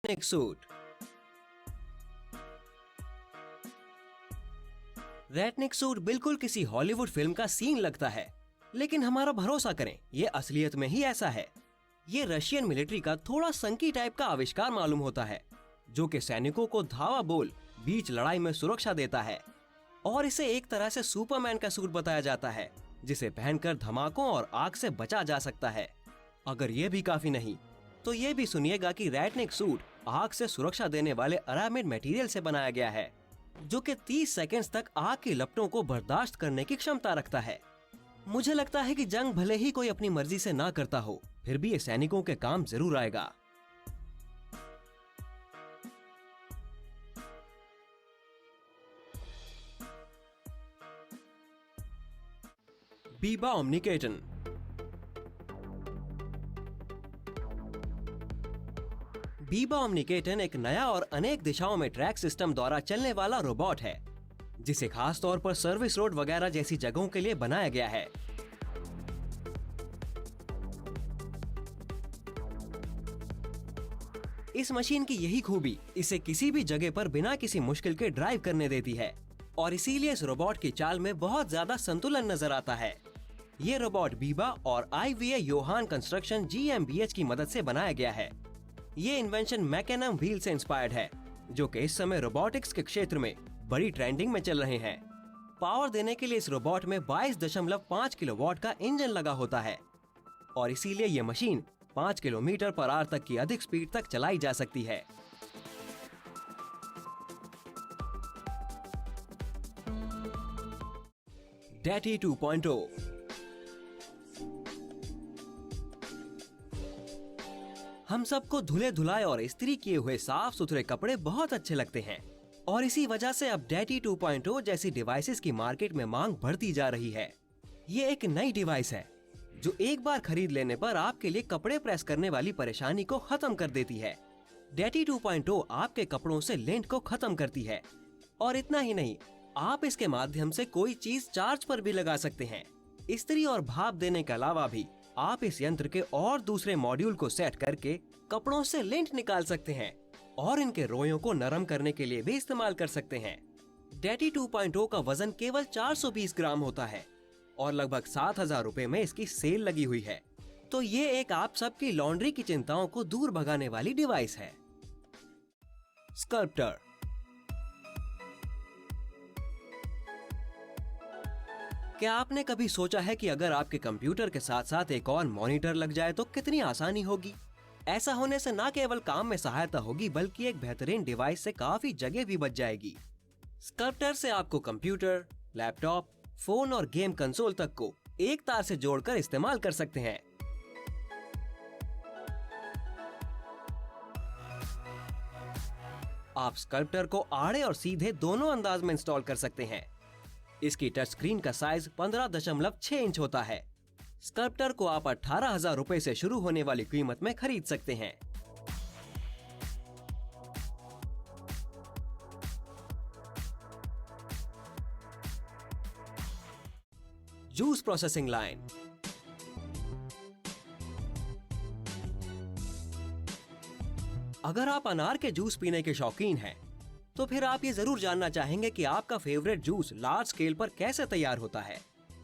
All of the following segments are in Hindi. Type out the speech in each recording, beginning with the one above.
रैटनिक सूट। रैटनिक सूट बिल्कुल किसी हॉलीवुड फिल्म का सीन लगता है, लेकिन हमारा भरोसा करें, ये असलियत में ही ऐसा है। ये रशियन मिलिट्री का थोड़ा संकी टाइप का आविष्कार मालूम होता है, जो कि सैनिकों को धावा बोल बीच लड़ाई में सुरक्षा देता है। और इसे एक तरह से सुपरमैन का सूट बताया जाता है, जिसे पहनकर धमाकों और आग से बचा जा सकता है। अगर ये भी काफी नहीं, तो ये भी सुनिएगा कि रैटनिक सूट आग से सुरक्षा देने वाले अरामिड मटेरियल से बनाया गया है, जो कि 30 सेकंड्स तक आग की लपटों को बर्दाश्त करने की क्षमता रखता है। मुझे लगता है कि जंग भले ही कोई अपनी मर्जी से ना करता हो, फिर भी ये सैनिकों के काम जरूर आएगा। बीबा ओमनिकेटन। बीबा ओमनिकेटन एक नया और अनेक दिशाओं में ट्रैक सिस्टम द्वारा चलने वाला रोबोट है, जिसे खास तौर पर सर्विस रोड वगैरह जैसी जगहों के लिए बनाया गया है। इस मशीन की यही खूबी इसे किसी भी जगह पर बिना किसी मुश्किल के ड्राइव करने देती है, और इसीलिए इस रोबोट की चाल में बहुत ज्यादा संतुलन नजर आता है। ये रोबोट बीबा और IVA योहान कंस्ट्रक्शन GmbH की मदद से बनाया गया है। ये इन्वेंशन मैकेनम व्हील से इंस्पायर्ड है, जो कि इस समय रोबोटिक्स के क्षेत्र में बड़ी ट्रेंडिंग में चल रहे हैं। पावर देने के लिए इस रोबोट में 22.5 किलोवाट का इंजन लगा होता है, और इसीलिए ये मशीन 5 किलोमीटर पर आवर तक की अधिक स्पीड तक चलाई जा सकती है। डैटी 2.0। हम सबको धुले धुलाए और इस्त्री किए हुए साफ सुथरे कपड़े बहुत अच्छे लगते हैं, और इसी वजह से अब डैटी 2.0 जैसी डिवाइसेस की मार्केट में मांग बढ़ती जा रही है। ये एक नई डिवाइस है जो एक बार खरीद लेने पर आपके लिए कपड़े प्रेस करने वाली परेशानी को खत्म कर देती है। डैटी 2.0 आपके कपड़ों से लेंट को खत्म करती है, और इतना ही नहीं, आप इसके माध्यम से कोई चीज चार्ज पर भी लगा सकते हैं। इस्त्री और भाप देने के अलावा भी आप इस यंत्र के और दूसरे मॉड्यूल को सेट करके कपड़ों से लेंट निकाल सकते हैं, और इनके रोयों को नरम करने के लिए भी इस्तेमाल कर सकते हैं। डैटी 2.0 का वजन केवल 420 ग्राम होता है, और लगभग 7,000 रुपए में इसकी सेल लगी हुई है। तो ये एक आप सबकी लॉन्ड्री की चिंताओं को दूर भगाने वाली डिवाइस है। स्कल्प्टर। क्या आपने कभी सोचा है कि अगर आपके कंप्यूटर के साथ साथ एक और मॉनिटर लग जाए तो कितनी आसानी होगी? ऐसा होने से न केवल काम में सहायता होगी, बल्कि एक बेहतरीन डिवाइस से काफी जगह भी बच जाएगी। स्कल्प्टर से आपको कंप्यूटर, लैपटॉप, फोन और गेम कंसोल तक को एक तार से जोड़कर इस्तेमाल कर सकते हैं। आप स्कल्प्टर को आड़े और सीधे दोनों अंदाज में इंस्टॉल कर सकते हैं। इसकी टच स्क्रीन का साइज 15.6 इंच होता है। स्कल्प्टर को आप 18,000 रुपए से शुरू होने वाली कीमत में खरीद सकते हैं। Juice processing line. अगर आप अनार के जूस पीने के शौकीन हैं, तो फिर आप ये जरूर जानना चाहेंगे कि आपका फेवरेट जूस लार्ज स्केल पर कैसे तैयार होता है।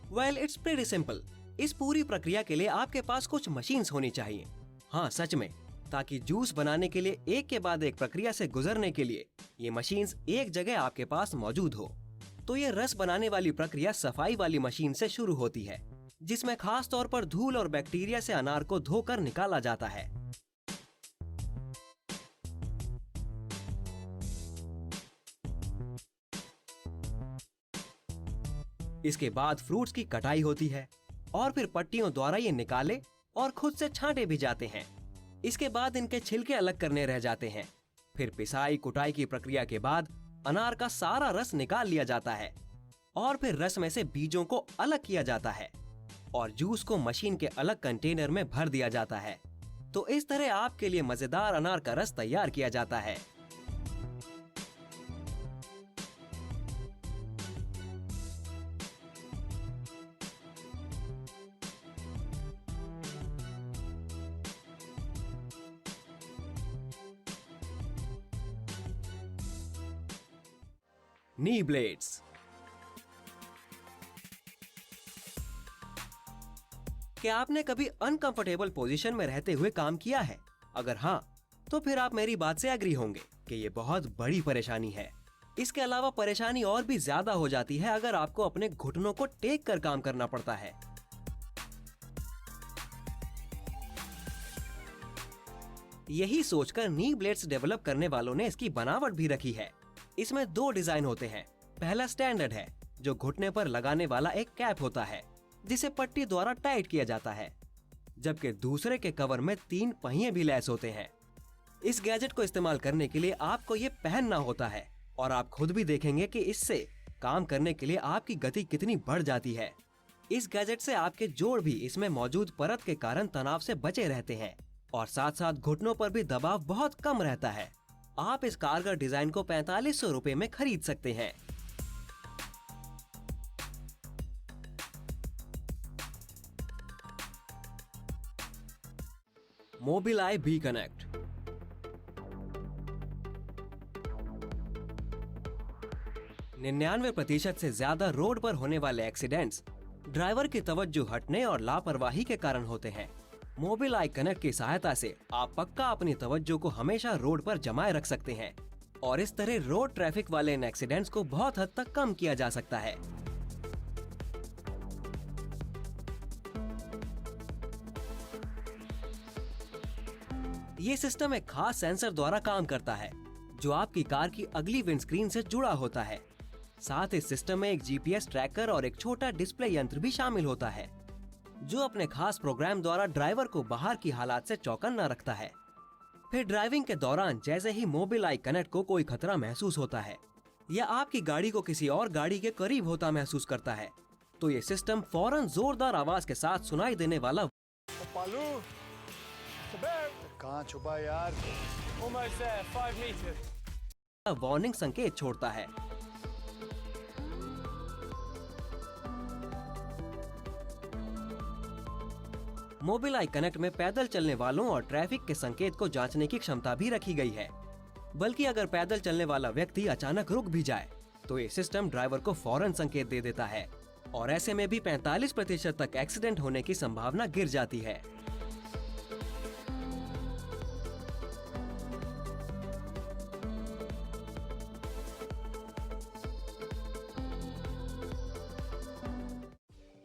Well, it's pretty simple. इस पूरी प्रक्रिया के लिए आपके पास कुछ मशीन्स होनी चाहिए। हाँ, सच में, ताकि जूस बनाने के लिए एक के बाद एक प्रक्रिया से गुजरने के लिए ये मशीन्स एक जगह आपके पास मौजूद हो। तो ये रस बनाने वाली प्रक्रिया सफाई वाली मशीन से शुरू होती है, जिसमें खास तौर पर धूल और बैक्टीरिया से अनार को धोकर निकाला जाता है। इसके बाद फ्रूट्स की कटाई होती है, और फिर पट्टियों द्वारा ये निकाले और खुद से छांटे भी जाते हैं। इसके बाद इनके छिलके अलग करने रह जाते हैं। फिर पिसाई कुटाई की प्रक्रिया के बाद अनार का सारा रस निकाल लिया जाता है, और फिर रस में से बीजों को अलग किया जाता है, और जूस को मशीन के अलग कंटेनर में भर दिया जाता है। तो इस तरह आपके लिए मजेदार अनार का रस तैयार किया जाता है। नी ब्लेड्स। क्या आपने कभी अनकंफर्टेबल पोजीशन में रहते हुए काम किया है? अगर हाँ, तो फिर आप मेरी बात से एग्री होंगे कि ये बहुत बड़ी परेशानी है। इसके अलावा परेशानी और भी ज्यादा हो जाती है अगर आपको अपने घुटनों को टेक कर काम करना पड़ता है। यही सोचकर नी ब्लेड्स डेवलप करने वालों ने इसकी बनावट भी रखी है। इसमें 2 डिजाइन होते हैं। पहला स्टैंडर्ड है, जो घुटने पर लगाने वाला एक कैप होता है जिसे पट्टी द्वारा टाइट किया जाता है, जबकि दूसरे के कवर में 3 पहिए भी लैस होते हैं। इस गैजेट को इस्तेमाल करने के लिए आपको ये पहनना होता है और आप खुद भी देखेंगे कि इससे काम करने के लिए आपकी गति कितनी बढ़ जाती है। इस गैजेट से आपके जोड़ भी इसमें मौजूद परत के कारण तनाव से बचे रहते हैं और साथ साथ घुटनों पर भी दबाव बहुत कम रहता है। आप इस कारगर डिजाइन को 4500 रुपए में खरीद सकते हैं। मोबिलाई बी कनेक्ट। निन्यानवे % से ज्यादा रोड पर होने वाले एक्सीडेंट्स ड्राइवर की तवज्जो हटने और लापरवाही के कारण होते हैं। मोबिलाई कनेक्ट की सहायता से आप पक्का अपनी तवज्जो को हमेशा रोड पर जमाए रख सकते हैं और इस तरह रोड ट्रैफिक वाले इन एक्सीडेंट्स को बहुत हद तक कम किया जा सकता है। ये सिस्टम एक खास सेंसर द्वारा काम करता है जो आपकी कार की अगली विंडस्क्रीन से जुड़ा होता है। साथ इस सिस्टम में एक जीपीएस ट्रैकर और एक छोटा डिस्प्ले यंत्र भी शामिल होता है जो अपने खास प्रोग्राम द्वारा ड्राइवर को बाहर की हालात से चौकन्ना रखता है। फिर ड्राइविंग के दौरान जैसे ही मोबिलाई कनेक्ट को कोई खतरा महसूस होता है या आपकी गाड़ी को किसी और गाड़ी के करीब होता महसूस करता है, तो ये सिस्टम फौरन जोरदार आवाज के साथ सुनाई देने वाला कहाँ छुपा यार? Almost there, 5 meters. वार्निंग संकेत छोड़ता है। मोबिलाई कनेक्ट में पैदल चलने वालों और ट्रैफिक के संकेत को जांचने की क्षमता भी रखी गई है। बल्कि अगर पैदल चलने वाला व्यक्ति अचानक रुक भी जाए तो ये सिस्टम ड्राइवर को फौरन संकेत दे देता है और ऐसे में भी 45% तक एक्सीडेंट होने की संभावना गिर जाती है।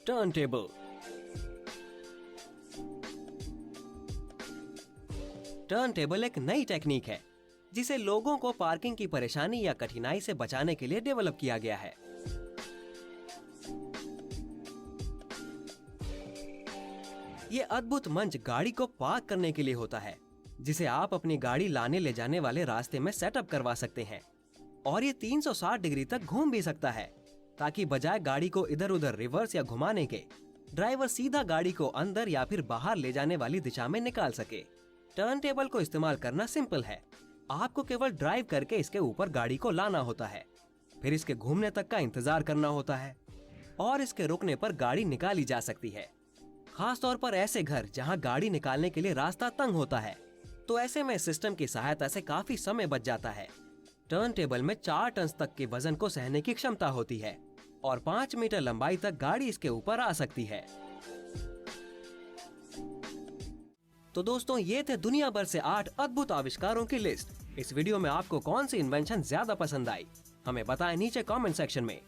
Turn table. टर्न टेबल एक नई टेक्निक है जिसे लोगों को पार्किंग की परेशानी या कठिनाई से बचाने के लिए डेवलप किया गया है। ये अद्भुत मंच गाड़ी को पार्क करने के लिए होता है जिसे आप अपनी गाड़ी लाने ले जाने वाले रास्ते में सेटअप करवा सकते हैं और ये 360 डिग्री तक घूम भी सकता है ताकि बजाय गाड़ी को इधर उधर रिवर्स या घुमाने के ड्राइवर सीधा गाड़ी को अंदर या फिर बाहर ले जाने वाली दिशा में निकाल सके। टर्न टेबल को इस्तेमाल करना सिंपल है। आपको केवल ड्राइव करके इसके ऊपर गाड़ी को लाना होता है, फिर इसके घूमने तक का इंतजार करना होता है और इसके रुकने पर गाड़ी निकाली जा सकती है। खास तौर पर ऐसे घर जहां गाड़ी निकालने के लिए रास्ता तंग होता है, तो ऐसे में सिस्टम की सहायता से काफी समय बच जाता है। टर्न टेबल में 4 टन तक के वजन को सहने की क्षमता होती है और 5 मीटर लंबाई तक गाड़ी इसके ऊपर आ सकती है। तो दोस्तों, ये थे दुनिया भर से 8 अद्भुत आविष्कारों की लिस्ट। इस वीडियो में आपको कौन सी इन्वेंशन ज्यादा पसंद आई, हमें बताएं नीचे कमेंट सेक्शन में।